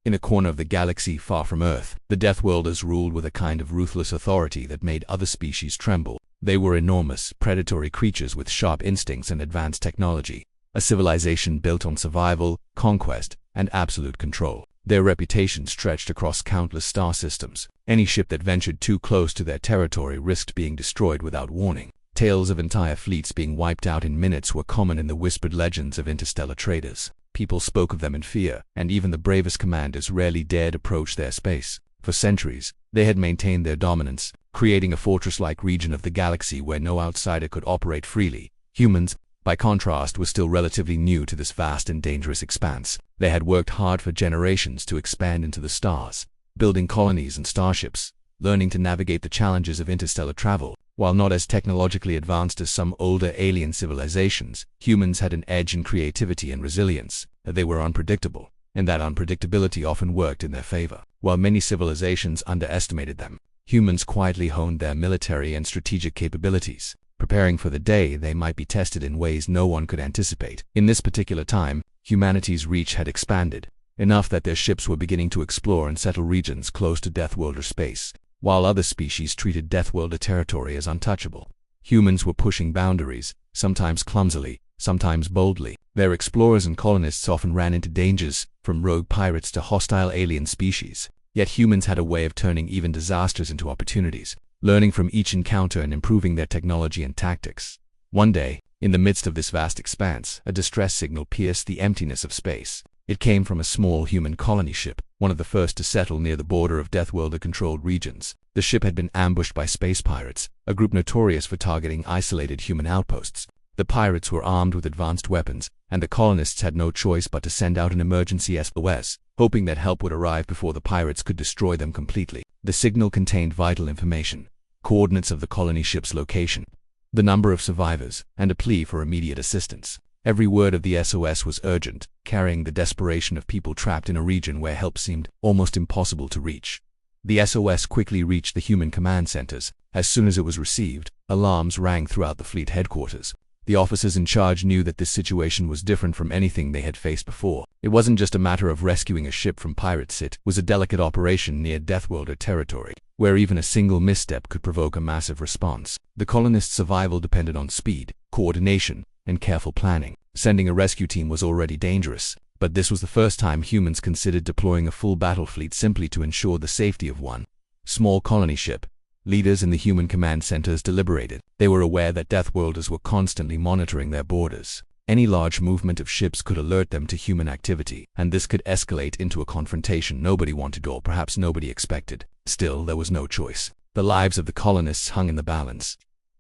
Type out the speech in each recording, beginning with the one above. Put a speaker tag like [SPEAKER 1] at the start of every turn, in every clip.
[SPEAKER 1] In a corner of the galaxy far from Earth, the Deathworlders ruled with a kind of ruthless authority that made other species tremble. They were enormous, predatory creatures with sharp instincts and advanced technology, a civilization built on survival, conquest, and absolute control. Their reputation stretched across countless star systems. Any ship that ventured too close to their territory risked being destroyed without warning. Tales of entire fleets being wiped out in minutes were common in the whispered legends of interstellar traders. People spoke of them in fear, and even the bravest commanders rarely dared approach their space. For centuries, they had maintained their dominance, creating a fortress-like region of the galaxy where no outsider could operate freely. Humans, by contrast, were still relatively new to this vast and dangerous expanse. They had worked hard for generations to expand into the stars, building colonies and starships, learning to navigate the challenges of interstellar travel. While not as technologically advanced as some older alien civilizations, humans had an edge in creativity and resilience. They were unpredictable, and that unpredictability often worked in their favor. While many civilizations underestimated them, humans quietly honed their military and strategic capabilities, preparing for the day they might be tested in ways no one could anticipate. In this particular time, humanity's reach had expanded, enough that their ships were beginning to explore and settle regions close to Deathworlder space. While other species treated Deathworlder territory as untouchable, humans were pushing boundaries, sometimes clumsily, sometimes boldly. Their explorers and colonists often ran into dangers, from rogue pirates to hostile alien species. Yet humans had a way of turning even disasters into opportunities, learning from each encounter and improving their technology and tactics. One day, in the midst of this vast expanse, a distress signal pierced the emptiness of space. It came from a small human colony ship, one of the first to settle near the border of Deathworlder-controlled regions. The ship had been ambushed by space pirates, a group notorious for targeting isolated human outposts. The pirates were armed with advanced weapons, and the colonists had no choice but to send out an emergency SOS, hoping that help would arrive before the pirates could destroy them completely. The signal contained vital information: coordinates of the colony ship's location, the number of survivors, and a plea for immediate assistance. Every word of the SOS was urgent, carrying the desperation of people trapped in a region where help seemed almost impossible to reach. The SOS quickly reached the human command centers. As soon as it was received, alarms rang throughout the fleet headquarters. The officers in charge knew that this situation was different from anything they had faced before. It wasn't just a matter of rescuing a ship from pirates, it was a delicate operation near Deathworlder territory, where even a single misstep could provoke a massive response. The colonists' survival depended on speed, coordination, and careful planning. Sending a rescue team was already dangerous, but this was the first time humans considered deploying a full battle fleet simply to ensure the safety of one small colony ship. Leaders in the human command centers deliberated. They were aware that Deathworlders were constantly monitoring their borders. Any large movement of ships could alert them to human activity, and this could escalate into a confrontation nobody wanted or perhaps nobody expected. Still, there was no choice. The lives of the colonists hung in the balance,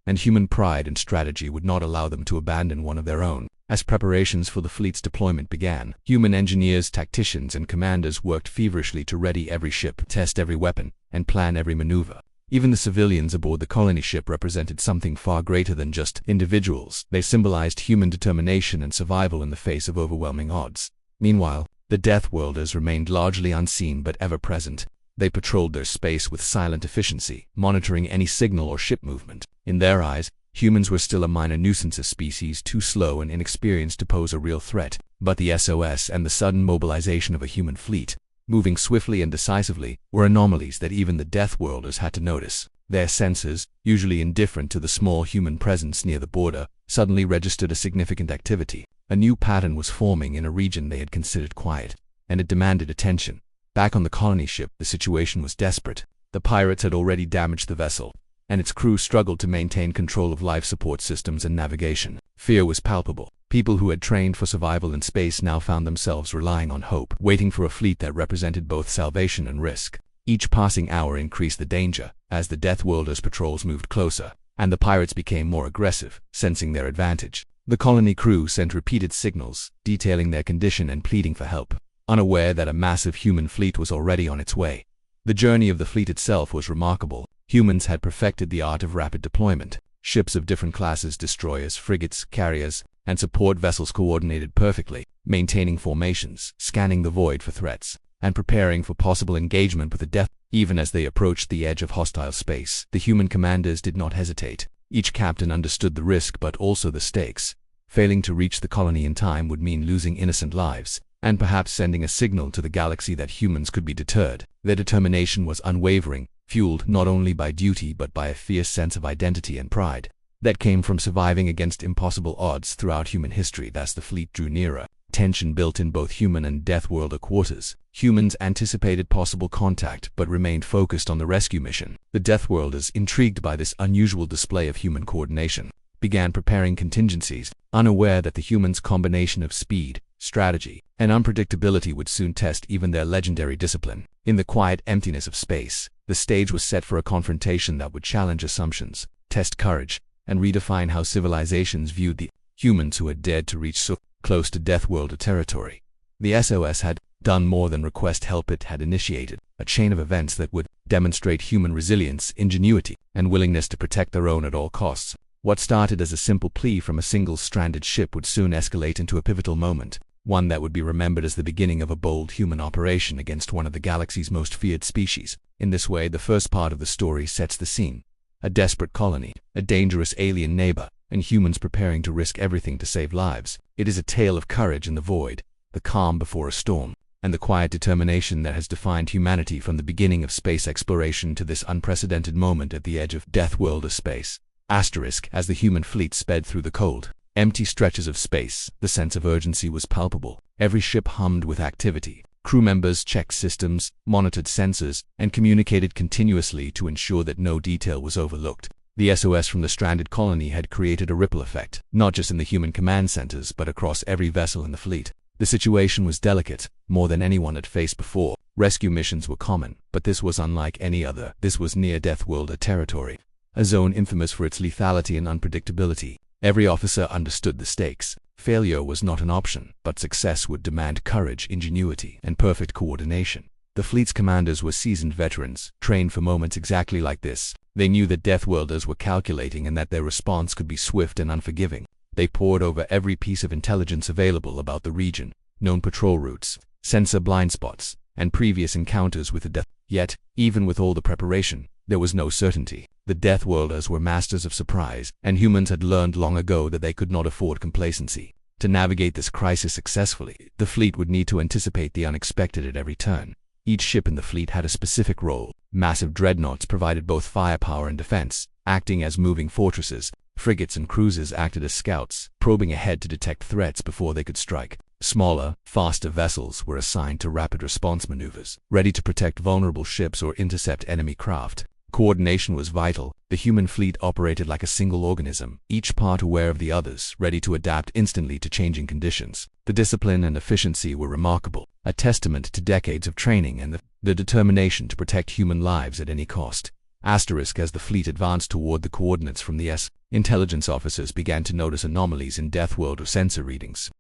[SPEAKER 1] and human pride and strategy would not allow them to abandon one of their own. As preparations for the fleet's deployment began, human engineers, tacticians, and commanders worked feverishly to ready every ship, test every weapon, and plan every maneuver. Even the civilians aboard the colony ship represented something far greater than just individuals. They symbolized human determination and survival in the face of overwhelming odds. Meanwhile, the Deathworlders remained largely unseen but ever present. They patrolled their space with silent efficiency, monitoring any signal or ship movement. In their eyes, humans were still a minor nuisance, a species too slow and inexperienced to pose a real threat. But the SOS and the sudden mobilization of a human fleet, moving swiftly and decisively, were anomalies that even the Deathworlders had to notice. Their senses, usually indifferent to the small human presence near the border, suddenly registered a significant activity. A new pattern was forming in a region they had considered quiet, and it demanded attention. Back on the colony ship, the situation was desperate. The pirates had already damaged the vessel, and its crew struggled to maintain control of life support systems and navigation. Fear was palpable. People who had trained for survival in space now found themselves relying on hope, waiting for a fleet that represented both salvation and risk. Each passing hour increased the danger, as the Deathworlders' patrols moved closer, and the pirates became more aggressive, sensing their advantage. The colony crew sent repeated signals, detailing their condition and pleading for help, unaware that a massive human fleet was already on its way. The journey of the fleet itself was remarkable. Humans had perfected the art of rapid deployment. Ships of different classes, destroyers, frigates, carriers, and support vessels coordinated perfectly, maintaining formations, scanning the void for threats, and preparing for possible engagement with the Death. Even as they approached the edge of hostile space, the human commanders did not hesitate. Each captain understood the risk but also the stakes. Failing to reach the colony in time would mean losing innocent lives, and perhaps sending a signal to the galaxy that humans could be deterred. Their determination was unwavering, fueled not only by duty but by a fierce sense of identity and pride that came from surviving against impossible odds throughout human history. As the fleet drew nearer, tension built in both human and Deathworlder quarters. Humans anticipated possible contact but remained focused on the rescue mission. The Deathworlders, intrigued by this unusual display of human coordination, began preparing contingencies, unaware that the humans' combination of speed, strategy, and unpredictability would soon test even their legendary discipline. In the quiet emptiness of space, the stage was set for a confrontation that would challenge assumptions, test courage, and redefine how civilizations viewed the humans who had dared to reach so close to Deathworlder territory. The SOS had done more than request help. It had initiated a chain of events that would demonstrate human resilience, ingenuity, and willingness to protect their own at all costs. What started as a simple plea from a single stranded ship would soon escalate into a pivotal moment, one that would be remembered as the beginning of a bold human operation against one of the galaxy's most feared species. In this way, the first part of the story sets the scene. A desperate colony, a dangerous alien neighbor, and humans preparing to risk everything to save lives. It is a tale of courage in the void, the calm before a storm, and the quiet determination that has defined humanity from the beginning of space exploration to this unprecedented moment at the edge of Deathworlder space. Asterisk. As the human fleet sped through the cold, empty stretches of space, the sense of urgency was palpable. Every ship hummed with activity. Crew members checked systems, monitored sensors, and communicated continuously to ensure that no detail was overlooked. The SOS from the stranded colony had created a ripple effect, not just in the human command centers but across every vessel in the fleet. The situation was delicate, more than anyone had faced before. Rescue missions were common, but this was unlike any other. This was near Deathworlder territory, a zone infamous for its lethality and unpredictability. Every officer understood the stakes. Failure was not an option, but success would demand courage, ingenuity, and perfect coordination. The fleet's commanders were seasoned veterans, trained for moments exactly like this. They knew that Deathworlders were calculating and that their response could be swift and unforgiving. They pored over every piece of intelligence available about the region, known patrol routes, sensor blind spots, and previous encounters with the Death. Yet, even with all the preparation, there was no certainty. The Deathworlders were masters of surprise, and humans had learned long ago that they could not afford complacency. To navigate this crisis successfully, the fleet would need to anticipate the unexpected at every turn. Each ship in the fleet had a specific role. Massive dreadnoughts provided both firepower and defense, acting as moving fortresses. Frigates and cruisers acted as scouts, probing ahead to detect threats before they could strike. Smaller, faster vessels were assigned to rapid response maneuvers, ready to protect vulnerable ships or intercept enemy craft. Coordination was vital. The human fleet operated like a single organism, each part aware of the others, ready to adapt instantly to changing conditions. The discipline and efficiency were remarkable, a testament to decades of training and the determination to protect human lives at any cost. Asterisk. As the fleet advanced toward the coordinates from the intelligence officers began to notice anomalies in Deathworlder sensor readings.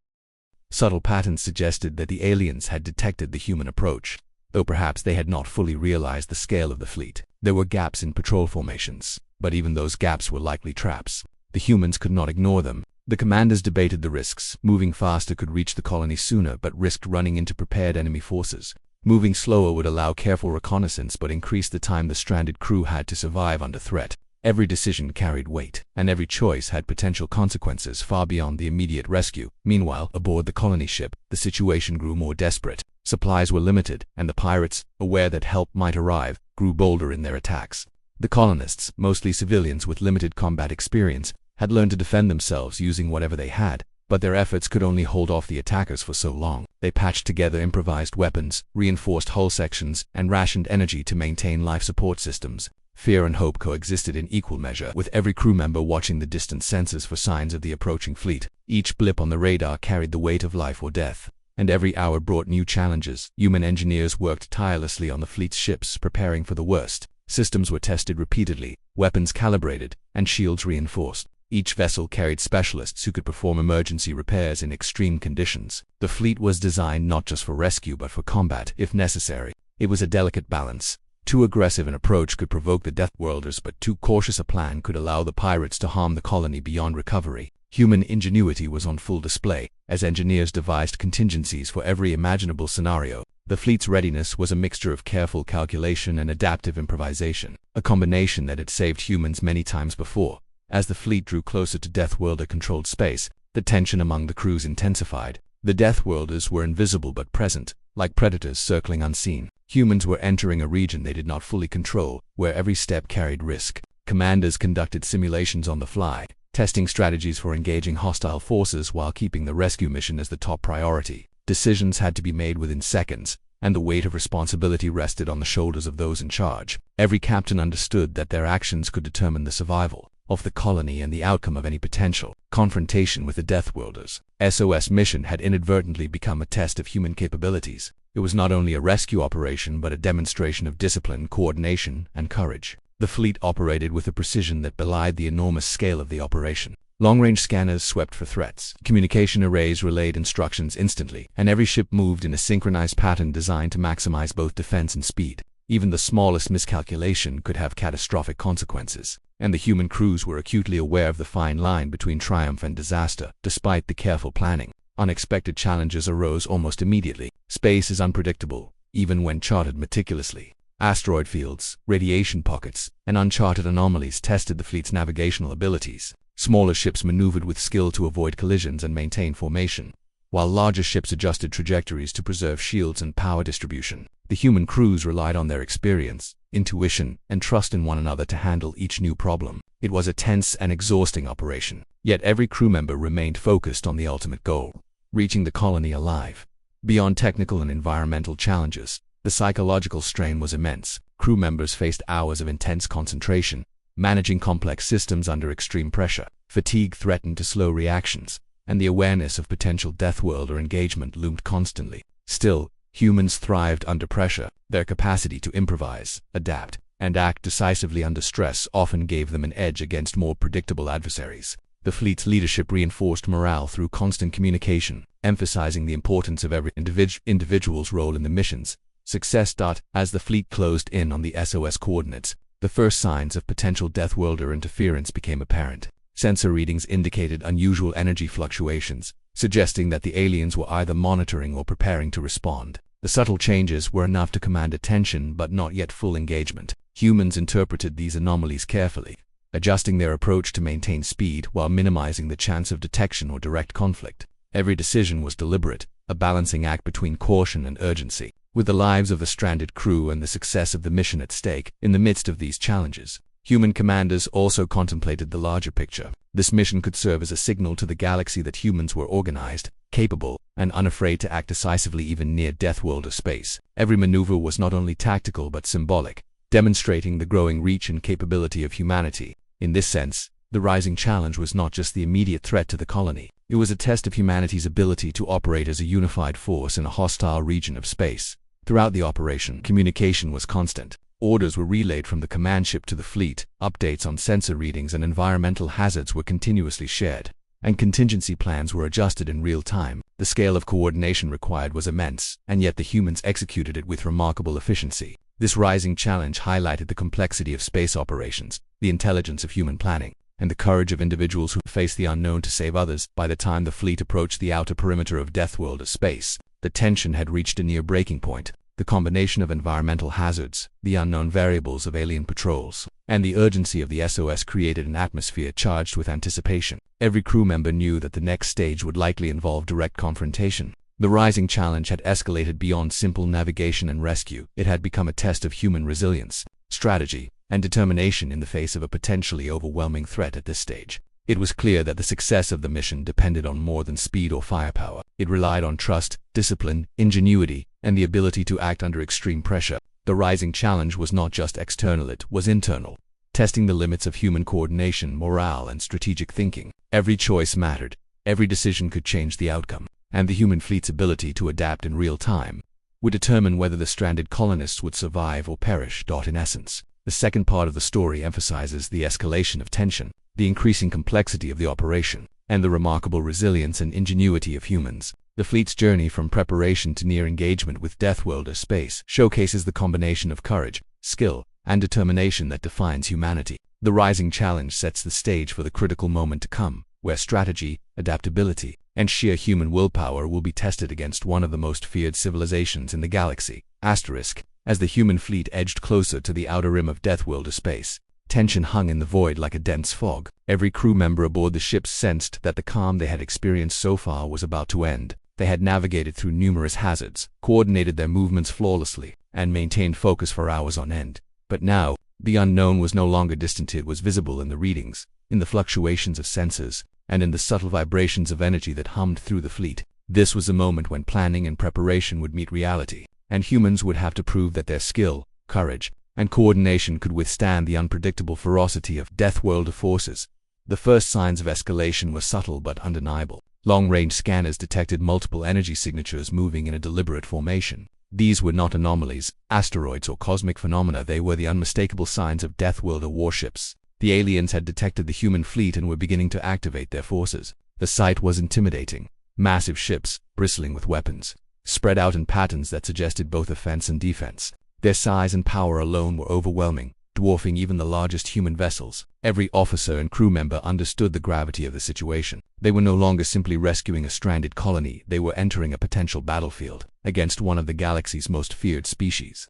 [SPEAKER 1] Subtle patterns suggested that the aliens had detected the human approach, though perhaps they had not fully realized the scale of the fleet. There were gaps in patrol formations, but even those gaps were likely traps. The humans could not ignore them. The commanders debated the risks. Moving faster could reach the colony sooner but risked running into prepared enemy forces. Moving slower would allow careful reconnaissance but increase the time the stranded crew had to survive under threat. Every decision carried weight, and every choice had potential consequences far beyond the immediate rescue. Meanwhile, aboard the colony ship, the situation grew more desperate. Supplies were limited, and the pirates, aware that help might arrive, grew bolder in their attacks. The colonists, mostly civilians with limited combat experience, had learned to defend themselves using whatever they had, but their efforts could only hold off the attackers for so long. They patched together improvised weapons, reinforced hull sections, and rationed energy to maintain life support systems. Fear and hope coexisted in equal measure, with every crew member watching the distant sensors for signs of the approaching fleet. Each blip on the radar carried the weight of life or death, and every hour brought new challenges. Human engineers worked tirelessly on the fleet's ships, preparing for the worst. Systems were tested repeatedly, weapons calibrated, and shields reinforced. Each vessel carried specialists who could perform emergency repairs in extreme conditions. The fleet was designed not just for rescue but for combat, if necessary. It was a delicate balance. Too aggressive an approach could provoke the Deathworlders, but too cautious a plan could allow the pirates to harm the colony beyond recovery. Human ingenuity was on full display, as engineers devised contingencies for every imaginable scenario. The fleet's readiness was a mixture of careful calculation and adaptive improvisation, a combination that had saved humans many times before. As the fleet drew closer to Deathworlder-controlled space, the tension among the crews intensified. The Deathworlders were invisible but present, like predators circling unseen. Humans were entering a region they did not fully control, where every step carried risk. Commanders conducted simulations on the fly, testing strategies for engaging hostile forces while keeping the rescue mission as the top priority. Decisions had to be made within seconds, and the weight of responsibility rested on the shoulders of those in charge. Every captain understood that their actions could determine the survival of the colony and the outcome of any potential confrontation with the Deathworlders. SOS mission had inadvertently become a test of human capabilities. It was not only a rescue operation but a demonstration of discipline, coordination, and courage. The fleet operated with a precision that belied the enormous scale of the operation. Long-range scanners swept for threats. Communication arrays relayed instructions instantly, and every ship moved in a synchronized pattern designed to maximize both defense and speed. Even the smallest miscalculation could have catastrophic consequences, and the human crews were acutely aware of the fine line between triumph and disaster. Despite the careful planning, unexpected challenges arose almost immediately. Space is unpredictable, even when charted meticulously. Asteroid fields, radiation pockets, and uncharted anomalies tested the fleet's navigational abilities. Smaller ships maneuvered with skill to avoid collisions and maintain formation, while larger ships adjusted trajectories to preserve shields and power distribution. The human crews relied on their experience, intuition, and trust in one another to handle each new problem. It was a tense and exhausting operation, yet every crew member remained focused on the ultimate goal: reaching the colony alive. Beyond technical and environmental challenges, the psychological strain was immense. Crew members faced hours of intense concentration, managing complex systems under extreme pressure. Fatigue threatened to slow reactions, and the awareness of potential Deathworlder engagement loomed constantly. Still, humans thrived under pressure. Their capacity to improvise, adapt, and act decisively under stress often gave them an edge against more predictable adversaries. The fleet's leadership reinforced morale through constant communication, emphasizing the importance of every individual's role in the mission's success. As the fleet closed in on the SOS coordinates, the first signs of potential Deathworlder interference became apparent. Sensor readings indicated unusual energy fluctuations, suggesting that the aliens were either monitoring or preparing to respond. The subtle changes were enough to command attention but not yet full engagement. Humans interpreted these anomalies carefully, adjusting their approach to maintain speed while minimizing the chance of detection or direct conflict. Every decision was deliberate, a balancing act between caution and urgency. With the lives of the stranded crew and the success of the mission at stake, in the midst of these challenges, human commanders also contemplated the larger picture. This mission could serve as a signal to the galaxy that humans were organized, capable, and unafraid to act decisively even near Deathworlder space. Every maneuver was not only tactical but symbolic, demonstrating the growing reach and capability of humanity. In this sense, the rising challenge was not just the immediate threat to the colony. It was a test of humanity's ability to operate as a unified force in a hostile region of space. Throughout the operation, communication was constant. Orders were relayed from the command ship to the fleet, updates on sensor readings and environmental hazards were continuously shared, and contingency plans were adjusted in real time. The scale of coordination required was immense, and yet the humans executed it with remarkable efficiency. This rising challenge highlighted the complexity of space operations, the intelligence of human planning, and the courage of individuals who faced the unknown to save others. By the time the fleet approached the outer perimeter of Deathworlder space, the tension had reached a near breaking point. The combination of environmental hazards, the unknown variables of alien patrols, and the urgency of the SOS created an atmosphere charged with anticipation. Every crew member knew that the next stage would likely involve direct confrontation. The rising challenge had escalated beyond simple navigation and rescue. It had become a test of human resilience, strategy, and determination in the face of a potentially overwhelming threat at this stage. It was clear that the success of the mission depended on more than speed or firepower. It relied on trust, discipline, ingenuity, and the ability to act under extreme pressure. The rising challenge was not just external, it was internal, testing the limits of human coordination, morale, and strategic thinking. Every choice mattered, every decision could change the outcome, and the human fleet's ability to adapt in real time would determine whether the stranded colonists would survive or perish. In essence, the second part of the story emphasizes the escalation of tension, the increasing complexity of the operation, and the remarkable resilience and ingenuity of humans. The fleet's journey from preparation to near engagement with Deathworlder space showcases the combination of courage, skill, and determination that defines humanity. The rising challenge sets the stage for the critical moment to come, where strategy, adaptability, and sheer human willpower will be tested against one of the most feared civilizations in the galaxy. As the human fleet edged closer to the outer rim of Deathworlder space, tension hung in the void like a dense fog. Every crew member aboard the ship sensed that the calm they had experienced so far was about to end. They had navigated through numerous hazards, coordinated their movements flawlessly, and maintained focus for hours on end. But now, the unknown was no longer distant. It was visible in the readings, in the fluctuations of sensors, and in the subtle vibrations of energy that hummed through the fleet. This was a moment when planning and preparation would meet reality, and humans would have to prove that their skill, courage, and coordination could withstand the unpredictable ferocity of Deathworlder forces. The first signs of escalation were subtle but undeniable. Long-range scanners detected multiple energy signatures moving in a deliberate formation. These were not anomalies, asteroids, or cosmic phenomena. They were the unmistakable signs of Deathworlder warships. The aliens had detected the human fleet and were beginning to activate their forces. The sight was intimidating. Massive ships, bristling with weapons, spread out in patterns that suggested both offense and defense. Their size and power alone were overwhelming, dwarfing even the largest human vessels. Every officer and crew member understood the gravity of the situation. They were no longer simply rescuing a stranded colony. They were entering a potential battlefield against one of the galaxy's most feared species.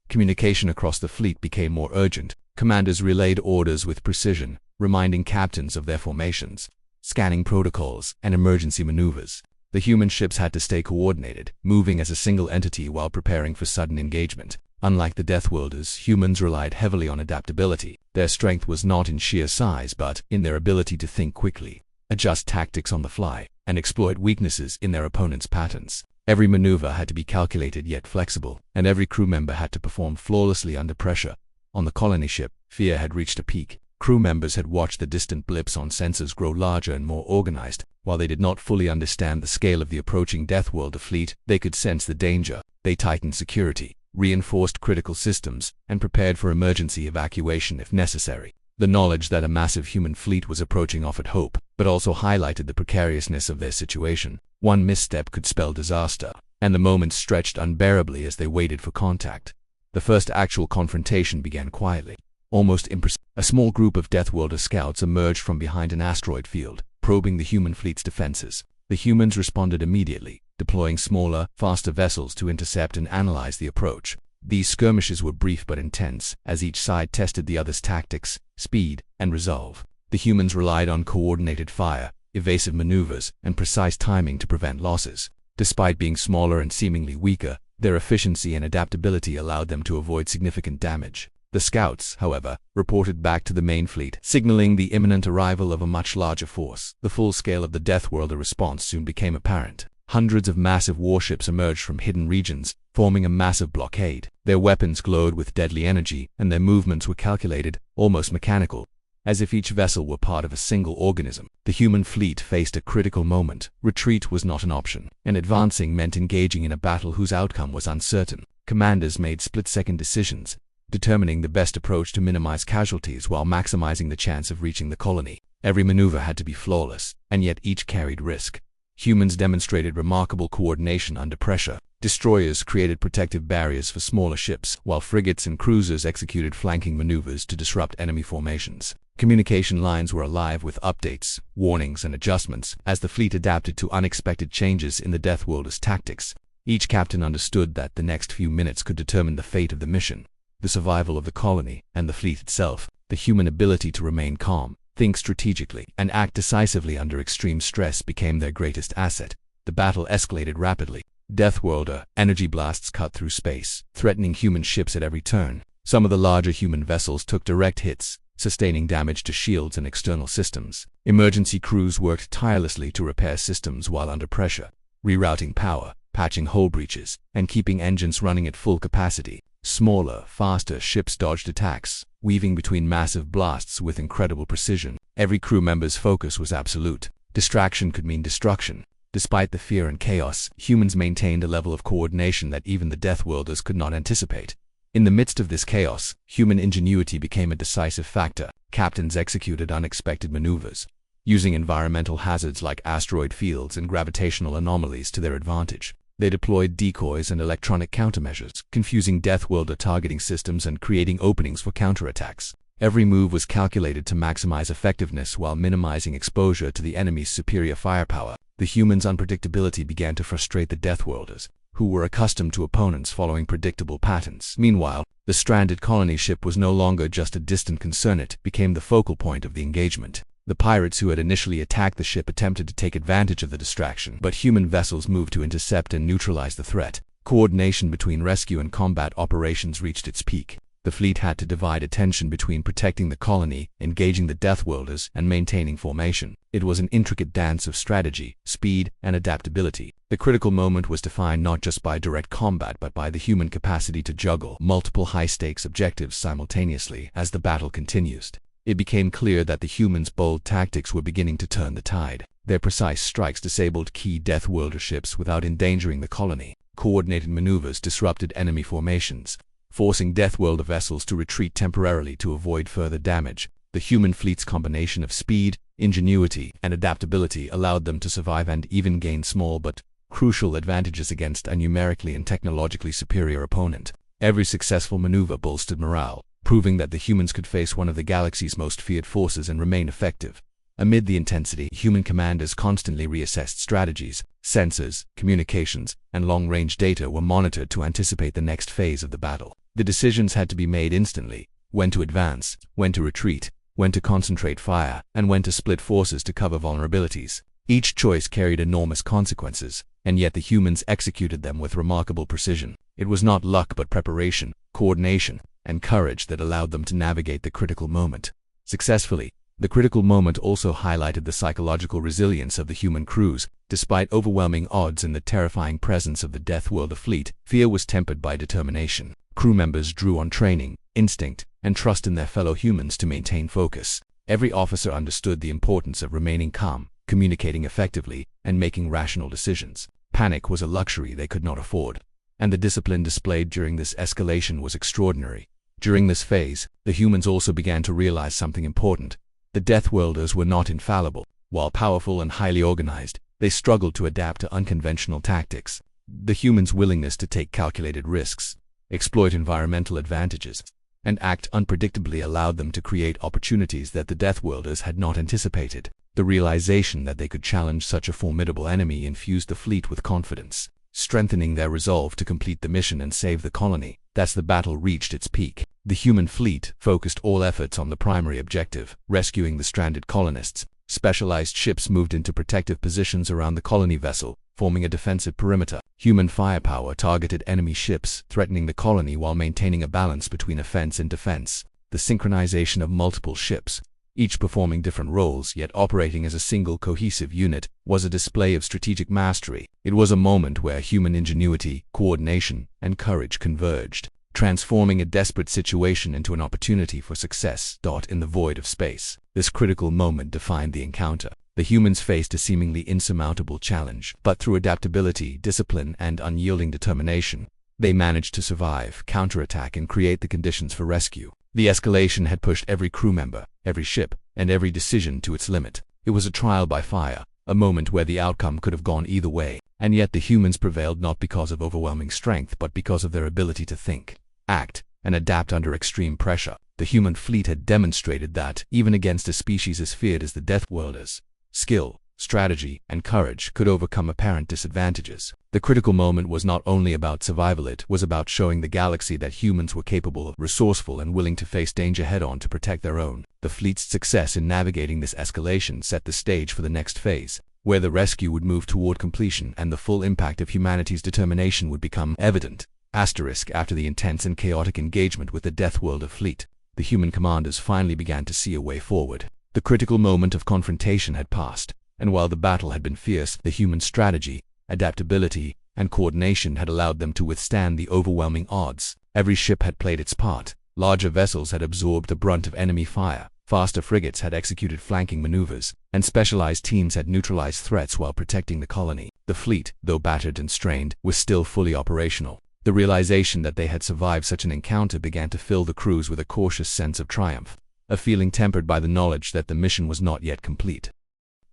[SPEAKER 1] Communication across the fleet became more urgent. Commanders relayed orders with precision, reminding captains of their formations, scanning protocols, and emergency maneuvers. The human ships had to stay coordinated, moving as a single entity while preparing for sudden engagement. Unlike the Deathworlders, humans relied heavily on adaptability. Their strength was not in sheer size but in their ability to think quickly, adjust tactics on the fly, and exploit weaknesses in their opponent's patterns. Every maneuver had to be calculated yet flexible, and every crew member had to perform flawlessly under pressure. On the colony ship, fear had reached a peak. Crew members had watched the distant blips on sensors grow larger and more organized. While they did not fully understand the scale of the approaching Deathworlder fleet, they could sense the danger. They tightened security, reinforced critical systems, and prepared for emergency evacuation if necessary. The knowledge that a massive human fleet was approaching offered hope, but also highlighted the precariousness of their situation. One misstep could spell disaster, and the moments stretched unbearably as they waited for contact. The first actual confrontation began quietly, almost imperceptibly. A small group of Deathworlder scouts emerged from behind an asteroid field, probing the human fleet's defenses. The humans responded immediately, deploying smaller, faster vessels to intercept and analyze the approach. These skirmishes were brief but intense, as each side tested the other's tactics, speed, and resolve. The humans relied on coordinated fire, evasive maneuvers, and precise timing to prevent losses. Despite being smaller and seemingly weaker, their efficiency and adaptability allowed them to avoid significant damage. The scouts, however, reported back to the main fleet, signaling the imminent arrival of a much larger force. The full scale of the Deathworlder response soon became apparent. Hundreds of massive warships emerged from hidden regions, forming a massive blockade. Their weapons glowed with deadly energy, and their movements were calculated, almost mechanical, as if each vessel were part of a single organism. The human fleet faced a critical moment. Retreat was not an option, and advancing meant engaging in a battle whose outcome was uncertain. Commanders made split-second decisions, determining the best approach to minimize casualties while maximizing the chance of reaching the colony. Every maneuver had to be flawless, and yet each carried risk. Humans demonstrated remarkable coordination under pressure. Destroyers created protective barriers for smaller ships, while frigates and cruisers executed flanking maneuvers to disrupt enemy formations. Communication lines were alive with updates, warnings, and adjustments as the fleet adapted to unexpected changes in the Deathworlders' tactics. Each captain understood that the next few minutes could determine the fate of the mission, the survival of the colony, and the fleet itself. The human ability to remain calm, think strategically, and act decisively under extreme stress became their greatest asset. The battle escalated rapidly. Deathworlder energy blasts cut through space, threatening human ships at every turn. Some of the larger human vessels took direct hits, sustaining damage to shields and external systems. Emergency crews worked tirelessly to repair systems while under pressure, rerouting power, patching hull breaches, and keeping engines running at full capacity. Smaller, faster ships dodged attacks, weaving between massive blasts with incredible precision. Every crew member's focus was absolute. Distraction could mean destruction. Despite the fear and chaos, humans maintained a level of coordination that even the Deathworlders could not anticipate. In the midst of this chaos, human ingenuity became a decisive factor. Captains executed unexpected maneuvers, using environmental hazards like asteroid fields and gravitational anomalies to their advantage. They deployed decoys and electronic countermeasures, confusing Deathworlder targeting systems and creating openings for counterattacks. Every move was calculated to maximize effectiveness while minimizing exposure to the enemy's superior firepower. The humans' unpredictability began to frustrate the Deathworlders, who were accustomed to opponents following predictable patterns. Meanwhile, the stranded colony ship was no longer just a distant concern. It became the focal point of the engagement. The pirates who had initially attacked the ship attempted to take advantage of the distraction, but human vessels moved to intercept and neutralize the threat. Coordination between rescue and combat operations reached its peak. The fleet had to divide attention between protecting the colony, engaging the Deathworlders, and maintaining formation. It was an intricate dance of strategy, speed, and adaptability. The critical moment was defined not just by direct combat but by the human capacity to juggle multiple high-stakes objectives simultaneously. As the battle continues, it became clear that the humans' bold tactics were beginning to turn the tide. Their precise strikes disabled key Deathworlder ships without endangering the colony. Coordinated maneuvers disrupted enemy formations, forcing Deathworlder vessels to retreat temporarily to avoid further damage. The human fleet's combination of speed, ingenuity, and adaptability allowed them to survive and even gain small but crucial advantages against a numerically and technologically superior opponent. Every successful maneuver bolstered morale, proving that the humans could face one of the galaxy's most feared forces and remain effective. Amid the intensity, human commanders constantly reassessed strategies. Sensors, communications, and long-range data were monitored to anticipate the next phase of the battle. The decisions had to be made instantly: when to advance, when to retreat, when to concentrate fire, and when to split forces to cover vulnerabilities. Each choice carried enormous consequences, and yet the humans executed them with remarkable precision. It was not luck but preparation, coordination, and courage that allowed them to navigate the critical moment successfully. The critical moment also highlighted the psychological resilience of the human crews. Despite overwhelming odds and the terrifying presence of the Deathworlder fleet, fear was tempered by determination. Crew members drew on training, instinct, and trust in their fellow humans to maintain focus. Every officer understood the importance of remaining calm, communicating effectively, and making rational decisions. Panic was a luxury they could not afford, and the discipline displayed during this escalation was extraordinary. During this phase, the humans also began to realize something important. The Deathworlders were not infallible. While powerful and highly organized, they struggled to adapt to unconventional tactics. The humans' willingness to take calculated risks, exploit environmental advantages, and act unpredictably allowed them to create opportunities that the Deathworlders had not anticipated. The realization that they could challenge such a formidable enemy infused the fleet with confidence, strengthening their resolve to complete the mission and save the colony. As the battle reached its peak, the human fleet focused all efforts on the primary objective: rescuing the stranded colonists. Specialized ships moved into protective positions around the colony vessel, forming a defensive perimeter. Human firepower targeted enemy ships, threatening the colony while maintaining a balance between offense and defense. The synchronization of multiple ships, each performing different roles yet operating as a single cohesive unit, was a display of strategic mastery. It was a moment where human ingenuity, coordination, and courage converged, transforming a desperate situation into an opportunity for success. In the void of space, this critical moment defined the encounter. The humans faced a seemingly insurmountable challenge, but through adaptability, discipline, and unyielding determination, they managed to survive, counterattack, and create the conditions for rescue. The escalation had pushed every crew member, every ship, and every decision to its limit. It was a trial by fire, a moment where the outcome could have gone either way, and yet the humans prevailed not because of overwhelming strength but because of their ability to think, act, and adapt under extreme pressure. The human fleet had demonstrated that, even against a species as feared as the Deathworlders, skill, strategy, and courage could overcome apparent disadvantages. The critical moment was not only about survival, it was about showing the galaxy that humans were capable, resourceful, and willing to face danger head-on to protect their own. The fleet's success in navigating this escalation set the stage for the next phase, where the rescue would move toward completion and the full impact of humanity's determination would become evident. After the intense and chaotic engagement with the Deathworlder fleet, the human commanders finally began to see a way forward. The critical moment of confrontation had passed, and while the battle had been fierce, the human strategy, adaptability, and coordination had allowed them to withstand the overwhelming odds. Every ship had played its part. Larger vessels had absorbed the brunt of enemy fire, faster frigates had executed flanking maneuvers, and specialized teams had neutralized threats while protecting the colony. The fleet, though battered and strained, was still fully operational. The realization that they had survived such an encounter began to fill the crews with a cautious sense of triumph, a feeling tempered by the knowledge that the mission was not yet complete.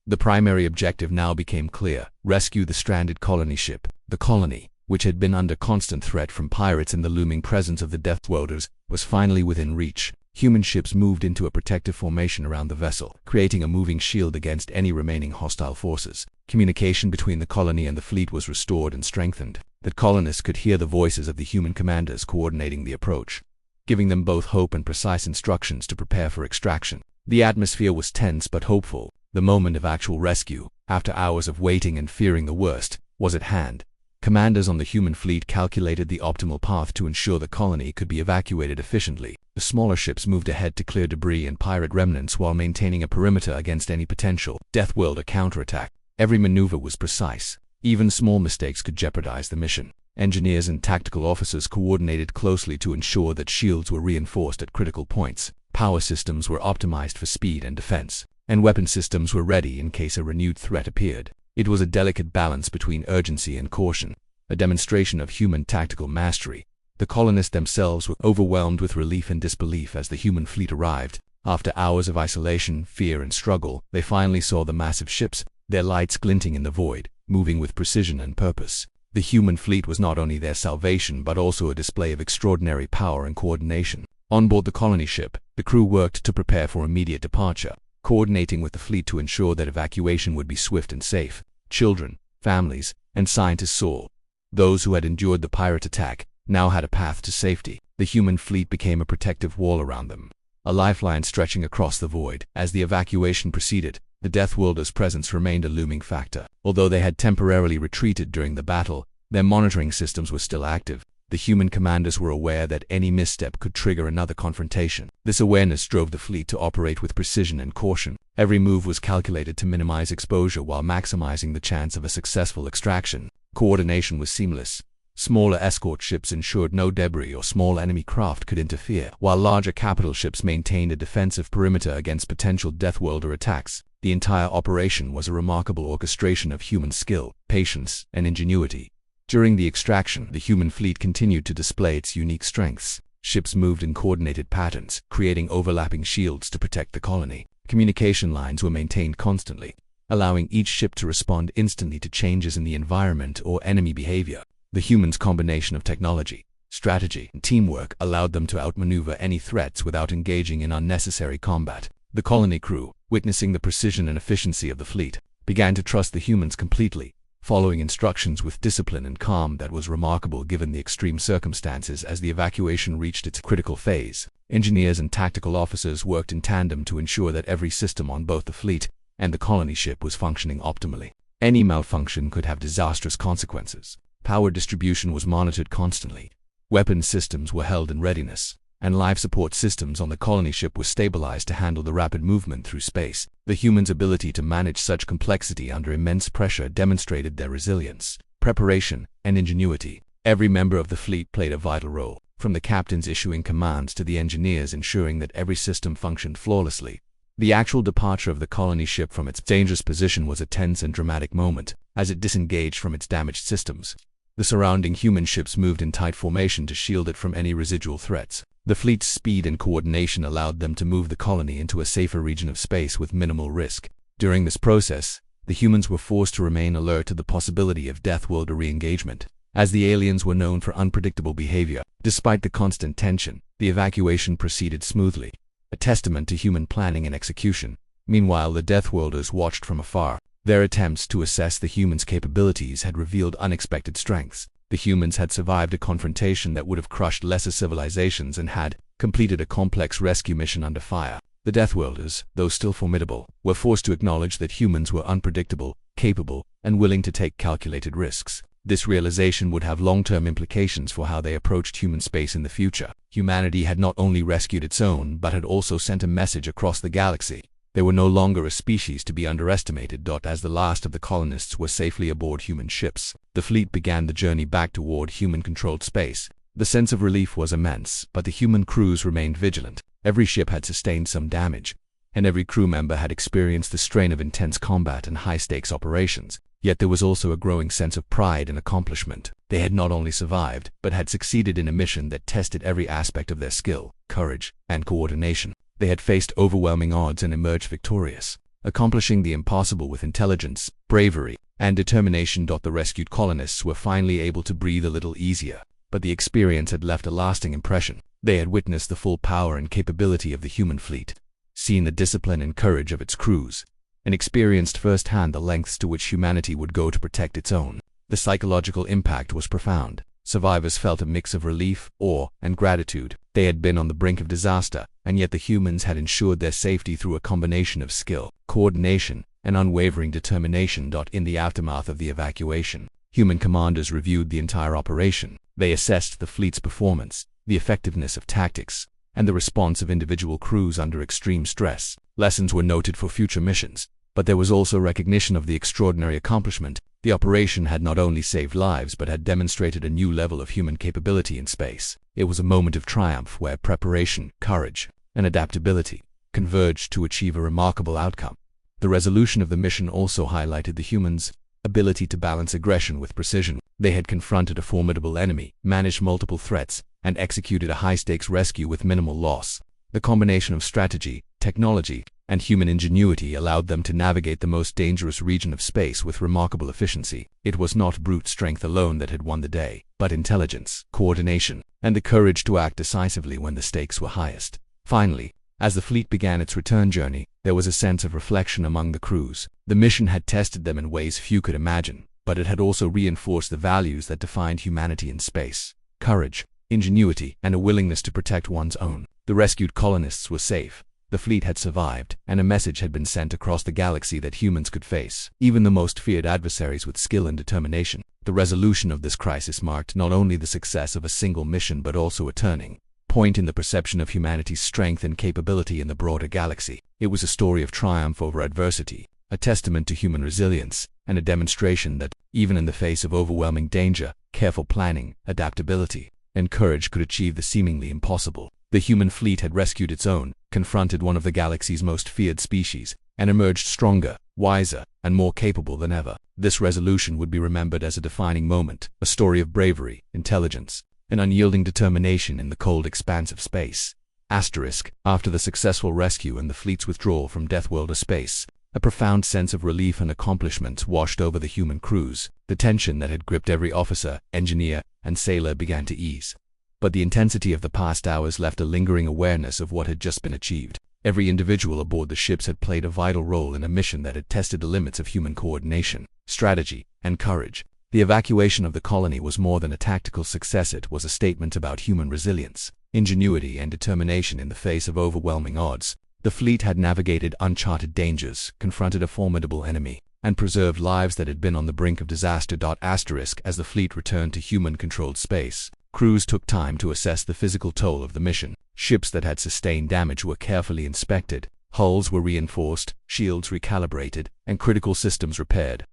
[SPEAKER 1] The primary objective now became clear: rescue the stranded colony ship. The colony, which had been under constant threat from pirates and the looming presence of the Deathworlders, was finally within reach. Human ships moved into a protective formation around the vessel, creating a moving shield against any remaining hostile forces. Communication between the colony and the fleet was restored and strengthened. The colonists could hear the voices of the human commanders coordinating the approach, giving them both hope and precise instructions to prepare for extraction. The atmosphere was tense but hopeful. The moment of actual rescue, after hours of waiting and fearing the worst, was at hand. Commanders on the human fleet calculated the optimal path to ensure the colony could be evacuated efficiently. The smaller ships moved ahead to clear debris and pirate remnants while maintaining a perimeter against any potential Deathworlder counterattack. Every maneuver was precise. Even small mistakes could jeopardize the mission. Engineers and tactical officers coordinated closely to ensure that shields were reinforced at critical points. Power systems were optimized for speed and defense, and weapon systems were ready in case a renewed threat appeared. It was a delicate balance between urgency and caution, a demonstration of human tactical mastery. The colonists themselves were overwhelmed with relief and disbelief as the human fleet arrived. After hours of isolation, fear, and struggle, they finally saw the massive ships, their lights glinting in the void, moving with precision and purpose. The human fleet was not only their salvation but also a display of extraordinary power and coordination. On board the colony ship, the crew worked to prepare for immediate departure, coordinating with the fleet to ensure that evacuation would be swift and safe. Children, families, and scientists saw. Those who had endured the pirate attack now had a path to safety. The human fleet became a protective wall around them, a lifeline stretching across the void. As the evacuation proceeded, the Deathworlders' presence remained a looming factor. Although they had temporarily retreated during the battle, their monitoring systems were still active. The human commanders were aware that any misstep could trigger another confrontation. This awareness drove the fleet to operate with precision and caution. Every move was calculated to minimize exposure while maximizing the chance of a successful extraction. Coordination was seamless. Smaller escort ships ensured no debris or small enemy craft could interfere, while larger capital ships maintained a defensive perimeter against potential Deathworlder attacks. The entire operation was a remarkable orchestration of human skill, patience, and ingenuity. During the extraction, the human fleet continued to display its unique strengths. Ships moved in coordinated patterns, creating overlapping shields to protect the colony. Communication lines were maintained constantly, allowing each ship to respond instantly to changes in the environment or enemy behavior. The humans' combination of technology, strategy, and teamwork allowed them to outmaneuver any threats without engaging in unnecessary combat. The colony crew, witnessing the precision and efficiency of the fleet, began to trust the humans completely, following instructions with discipline and calm that was remarkable given the extreme circumstances. As the evacuation reached its critical phase, engineers and tactical officers worked in tandem to ensure that every system on both the fleet and the colony ship was functioning optimally. Any malfunction could have disastrous consequences. Power distribution was monitored constantly. Weapon systems were held in readiness, and life support systems on the colony ship were stabilized to handle the rapid movement through space. The humans' ability to manage such complexity under immense pressure demonstrated their resilience, preparation, and ingenuity. Every member of the fleet played a vital role, from the captains issuing commands to the engineers ensuring that every system functioned flawlessly. The actual departure of the colony ship from its dangerous position was a tense and dramatic moment, as it disengaged from its damaged systems. The surrounding human ships moved in tight formation to shield it from any residual threats. The fleet's speed and coordination allowed them to move the colony into a safer region of space with minimal risk. During this process, the humans were forced to remain alert to the possibility of Deathworlder re-engagement, as the aliens were known for unpredictable behavior. Despite the constant tension, the evacuation proceeded smoothly, a testament to human planning and execution. Meanwhile, the Deathworlders watched from afar. Their attempts to assess the humans' capabilities had revealed unexpected strengths. The humans had survived a confrontation that would have crushed lesser civilizations and had completed a complex rescue mission under fire. The Deathworlders, though still formidable, were forced to acknowledge that humans were unpredictable, capable, and willing to take calculated risks. This realization would have long-term implications for how they approached human space in the future. Humanity had not only rescued its own, but had also sent a message across the galaxy. They were no longer a species to be underestimated. As the last of the colonists were safely aboard human ships, the fleet began the journey back toward human-controlled space. The sense of relief was immense, but the human crews remained vigilant. Every ship had sustained some damage, and every crew member had experienced the strain of intense combat and high-stakes operations. Yet there was also a growing sense of pride and accomplishment. They had not only survived, but had succeeded in a mission that tested every aspect of their skill, courage, and coordination. They had faced overwhelming odds and emerged victorious, accomplishing the impossible with intelligence, bravery, and determination. The rescued colonists were finally able to breathe a little easier, but the experience had left a lasting impression. They had witnessed the full power and capability of the human fleet, seen the discipline and courage of its crews, and experienced firsthand the lengths to which humanity would go to protect its own. The psychological impact was profound. survivors felt a mix of relief, awe, and gratitude. They had been on the brink of disaster, and yet the humans had ensured their safety through a combination of skill, coordination, and unwavering determination. In the aftermath of the evacuation, human commanders reviewed the entire operation. They assessed the fleet's performance, the effectiveness of tactics, and the response of individual crews under extreme stress. Lessons were noted for future missions, but there was also recognition of the extraordinary accomplishment. The operation had not only saved lives but had demonstrated a new level of human capability in space. It was a moment of triumph where preparation, courage, and adaptability converged to achieve a remarkable outcome. The resolution of the mission also highlighted the humans' ability to balance aggression with precision. They had confronted a formidable enemy, managed multiple threats, and executed a high-stakes rescue with minimal loss. The combination of strategy, technology, and human ingenuity allowed them to navigate the most dangerous region of space with remarkable efficiency. It was not brute strength alone that had won the day, but intelligence, coordination, and the courage to act decisively when the stakes were highest. Finally, as the fleet began its return journey, there was a sense of reflection among the crews. The mission had tested them in ways few could imagine, but it had also reinforced the values that defined humanity in space: courage, ingenuity, and a willingness to protect one's own. The rescued colonists were safe, the fleet had survived, and a message had been sent across the galaxy that humans could face even the most feared adversaries with skill and determination. The resolution of this crisis marked not only the success of a single mission but also a turning point in the perception of humanity's strength and capability in the broader galaxy. It was a story of triumph over adversity, a testament to human resilience, and a demonstration that, even in the face of overwhelming danger, careful planning, adaptability, and courage could achieve the seemingly impossible. The human fleet had rescued its own, confronted one of the galaxy's most feared species, and emerged stronger, wiser, and more capable than ever. This resolution would be remembered as a defining moment, a story of bravery, intelligence, and unyielding determination in the cold expanse of space. After the successful rescue and the fleet's withdrawal from Deathworlders space, a profound sense of relief and accomplishment washed over the human crews. The tension that had gripped every officer, engineer, and sailor began to ease. But the intensity of the past hours left a lingering awareness of what had just been achieved. Every individual aboard the ships had played a vital role in a mission that had tested the limits of human coordination, strategy, and courage. The evacuation of the colony was more than a tactical success. It was a statement about human resilience, ingenuity, and determination in the face of overwhelming odds. The fleet had navigated uncharted dangers, confronted a formidable enemy, and preserved lives that had been on the brink of disaster. As the fleet returned to human-controlled space, crews took time to assess the physical toll of the mission. Ships that had sustained damage were carefully inspected, hulls were reinforced, shields recalibrated, and critical systems repaired.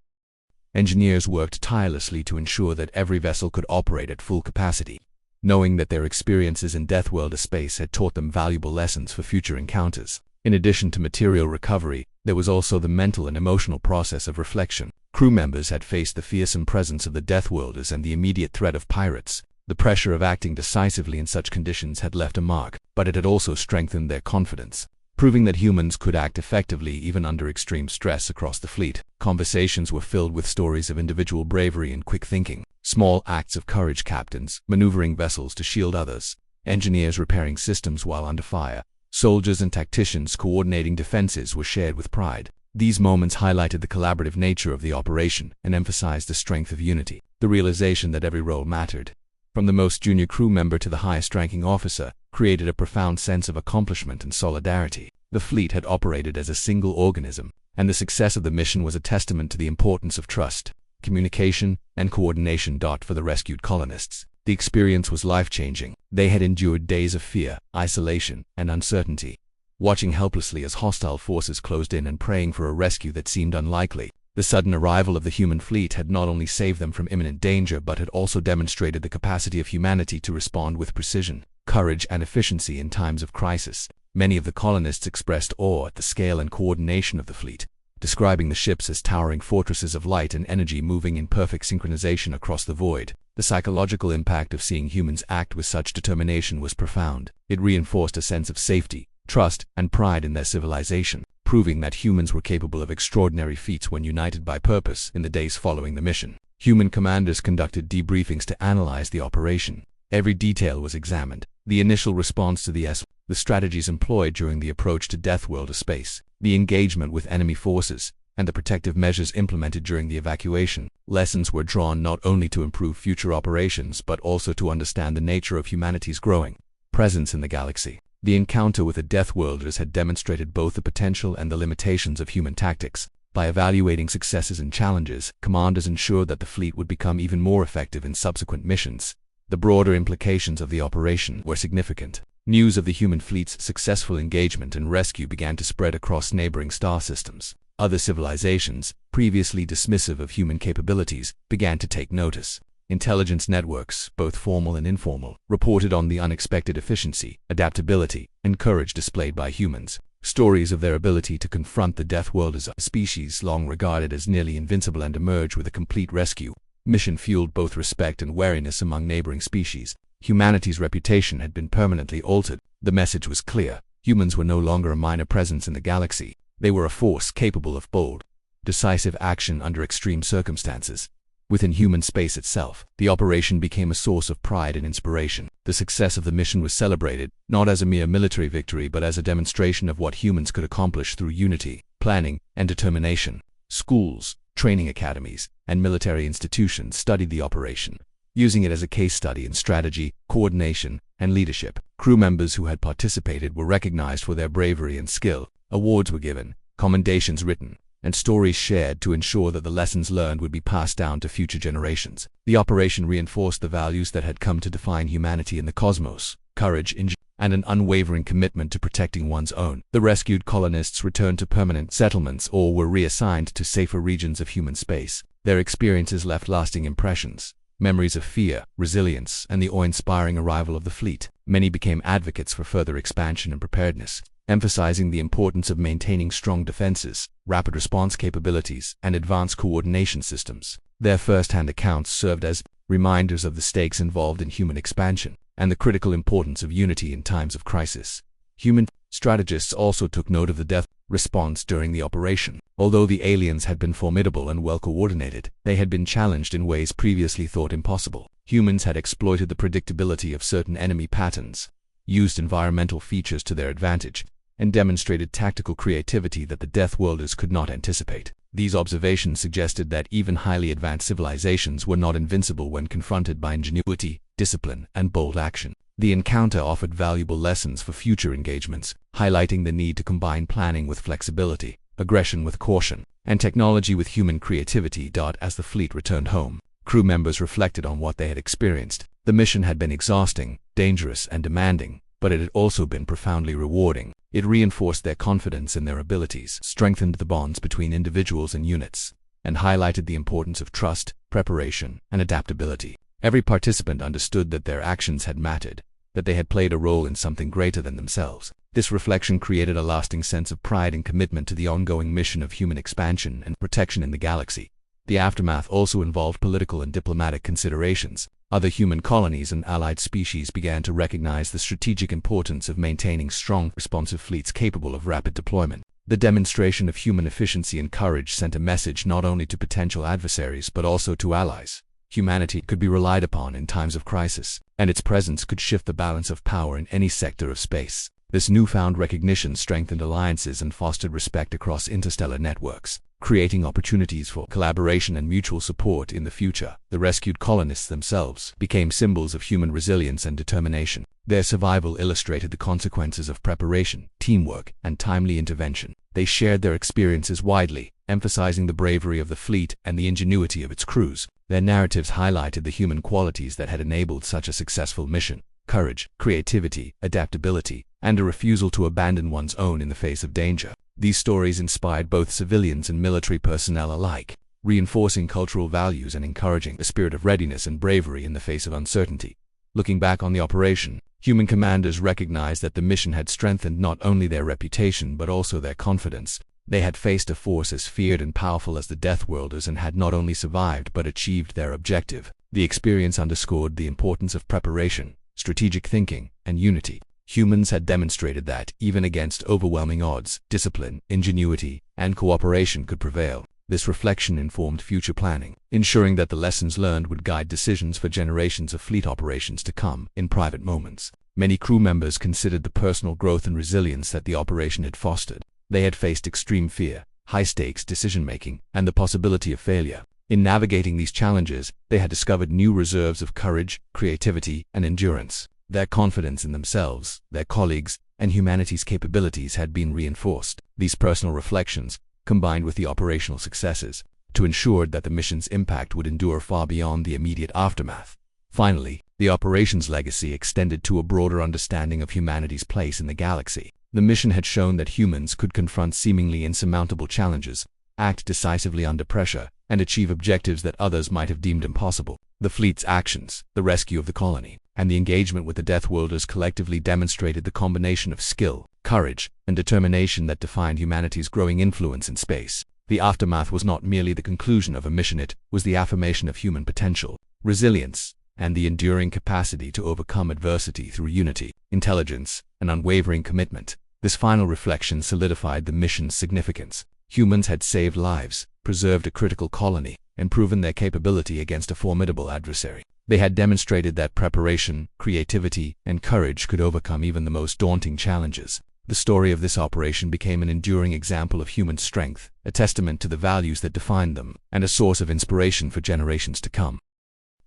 [SPEAKER 1] Engineers worked tirelessly to ensure that every vessel could operate at full capacity, knowing that their experiences in Deathworlders space had taught them valuable lessons for future encounters. In addition to material recovery, there was also the mental and emotional process of reflection. Crew members had faced the fearsome presence of the Deathworlders and the immediate threat of pirates. The pressure of acting decisively in such conditions had left a mark, but it had also strengthened their confidence, proving that humans could act effectively even under extreme stress. Across the fleet, conversations were filled with stories of individual bravery and quick thinking. Small acts of courage: captains maneuvering vessels to shield others, engineers repairing systems while under fire, soldiers and tacticians coordinating defenses, were shared with pride. These moments highlighted the collaborative nature of the operation and emphasized the strength of unity. The realization that every role mattered, from the most junior crew member to the highest-ranking officer, created a profound sense of accomplishment and solidarity. The fleet had operated as a single organism, and the success of the mission was a testament to the importance of trust, communication, and coordination. For the rescued colonists, the experience was life-changing. They had endured days of fear, isolation, and uncertainty, watching helplessly as hostile forces closed in and praying for a rescue that seemed unlikely. The sudden arrival of the human fleet had not only saved them from imminent danger but had also demonstrated the capacity of humanity to respond with precision, courage, and efficiency in times of crisis. Many of the colonists expressed awe at the scale and coordination of the fleet, describing the ships as towering fortresses of light and energy moving in perfect synchronization across the void. The psychological impact of seeing humans act with such determination was profound. It reinforced a sense of safety, trust, and pride in their civilization, proving that humans were capable of extraordinary feats when united by purpose. In the days following the mission, human commanders conducted debriefings to analyze the operation. Every detail was examined: the initial response to the SOS, the strategies employed during the approach to Deathworlders space, the engagement with enemy forces, and the protective measures implemented during the evacuation. Lessons were drawn not only to improve future operations but also to understand the nature of humanity's growing presence in the galaxy. The encounter with the Deathworlders had demonstrated both the potential and the limitations of human tactics. By evaluating successes and challenges, commanders ensured that the fleet would become even more effective in subsequent missions. The broader implications of the operation were significant. News of the human fleet's successful engagement and rescue began to spread across neighboring star systems. Other civilizations, previously dismissive of human capabilities, began to take notice. Intelligence networks, both formal and informal, reported on the unexpected efficiency, adaptability, and courage displayed by humans. Stories of their ability to confront the Deathworlders, a species long regarded as nearly invincible, and emerge with a complete rescue mission fueled both respect and wariness among neighboring species. Humanity's reputation had been permanently altered. The message was clear. Humans were no longer a minor presence in the galaxy. They were a force capable of bold, decisive action under extreme circumstances. Within human space itself, the operation became a source of pride and inspiration. The success of the mission was celebrated, not as a mere military victory but as a demonstration of what humans could accomplish through unity, planning, and determination. Schools, training academies, and military institutions studied the operation, using it as a case study in strategy, coordination, and leadership. Crew members who had participated were recognized for their bravery and skill. Awards were given, commendations written, and stories shared to ensure that the lessons learned would be passed down to future generations. The operation reinforced the values that had come to define humanity in the cosmos: courage, and an unwavering commitment to protecting one's own. The rescued colonists returned to permanent settlements or were reassigned to safer regions of human space. Their experiences left lasting impressions, memories of fear, resilience, and the awe-inspiring arrival of the fleet. Many became advocates for further expansion and preparedness, emphasizing the importance of maintaining strong defenses, rapid response capabilities, and advanced coordination systems. Their first-hand accounts served as reminders of the stakes involved in human expansion and the critical importance of unity in times of crisis. Human strategists also took note of the death response during the operation. Although the aliens had been formidable and well-coordinated, they had been challenged in ways previously thought impossible. Humans had exploited the predictability of certain enemy patterns, used environmental features to their advantage, and demonstrated tactical creativity that the Deathworlders could not anticipate. These observations suggested that even highly advanced civilizations were not invincible when confronted by ingenuity, discipline, and bold action. The encounter offered valuable lessons for future engagements, highlighting the need to combine planning with flexibility, aggression with caution, and technology with human creativity. As the fleet returned home, crew members reflected on what they had experienced. The mission had been exhausting, dangerous, and demanding, but it had also been profoundly rewarding. It reinforced their confidence in their abilities, strengthened the bonds between individuals and units, and highlighted the importance of trust, preparation, and adaptability. Every participant understood that their actions had mattered, that they had played a role in something greater than themselves. This reflection created a lasting sense of pride and commitment to the ongoing mission of human expansion and protection in the galaxy. The aftermath also involved political and diplomatic considerations. Other human colonies and allied species began to recognize the strategic importance of maintaining strong, responsive fleets capable of rapid deployment. The demonstration of human efficiency and courage sent a message not only to potential adversaries but also to allies. Humanity could be relied upon in times of crisis, and its presence could shift the balance of power in any sector of space. This newfound recognition strengthened alliances and fostered respect across interstellar networks, creating opportunities for collaboration and mutual support in the future. The rescued colonists themselves became symbols of human resilience and determination. Their survival illustrated the consequences of preparation, teamwork, and timely intervention. They shared their experiences widely, emphasizing the bravery of the fleet and the ingenuity of its crews. Their narratives highlighted the human qualities that had enabled such a successful mission: courage, creativity, adaptability, and a refusal to abandon one's own in the face of danger. These stories inspired both civilians and military personnel alike, reinforcing cultural values and encouraging a spirit of readiness and bravery in the face of uncertainty. Looking back on the operation, human commanders recognized that the mission had strengthened not only their reputation but also their confidence. They had faced a force as feared and powerful as the Deathworlders and had not only survived but achieved their objective. The experience underscored the importance of preparation, strategic thinking, and unity. Humans had demonstrated that, even against overwhelming odds, discipline, ingenuity, and cooperation could prevail. This reflection informed future planning, ensuring that the lessons learned would guide decisions for generations of fleet operations to come. In private moments, many crew members considered the personal growth and resilience that the operation had fostered. They had faced extreme fear, high-stakes decision-making, and the possibility of failure. In navigating these challenges, they had discovered new reserves of courage, creativity, and endurance. Their confidence in themselves, their colleagues, and humanity's capabilities had been reinforced. These personal reflections, combined with the operational successes, to ensure that the mission's impact would endure far beyond the immediate aftermath. Finally, the operation's legacy extended to a broader understanding of humanity's place in the galaxy. The mission had shown that humans could confront seemingly insurmountable challenges, act decisively under pressure, and achieve objectives that others might have deemed impossible. The fleet's actions, the rescue of the colony, and the engagement with the Deathworlders collectively demonstrated the combination of skill, courage, and determination that defined humanity's growing influence in space. The aftermath was not merely the conclusion of a mission, it was the affirmation of human potential, resilience, and the enduring capacity to overcome adversity through unity, intelligence, and unwavering commitment. This final reflection solidified the mission's significance. Humans had saved lives, preserved a critical colony, and proven their capability against a formidable adversary. They had demonstrated that preparation, creativity, and courage could overcome even the most daunting challenges. The story of this operation became an enduring example of human strength, a testament to the values that defined them, and a source of inspiration for generations to come.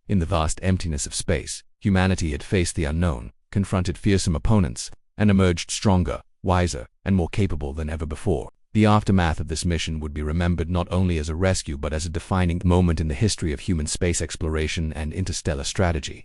[SPEAKER 1] In the vast emptiness of space, humanity had faced the unknown, confronted fearsome opponents, and emerged stronger, wiser, and more capable than ever before. The aftermath of this mission would be remembered not only as a rescue but as a defining moment in the history of human space exploration and interstellar strategy.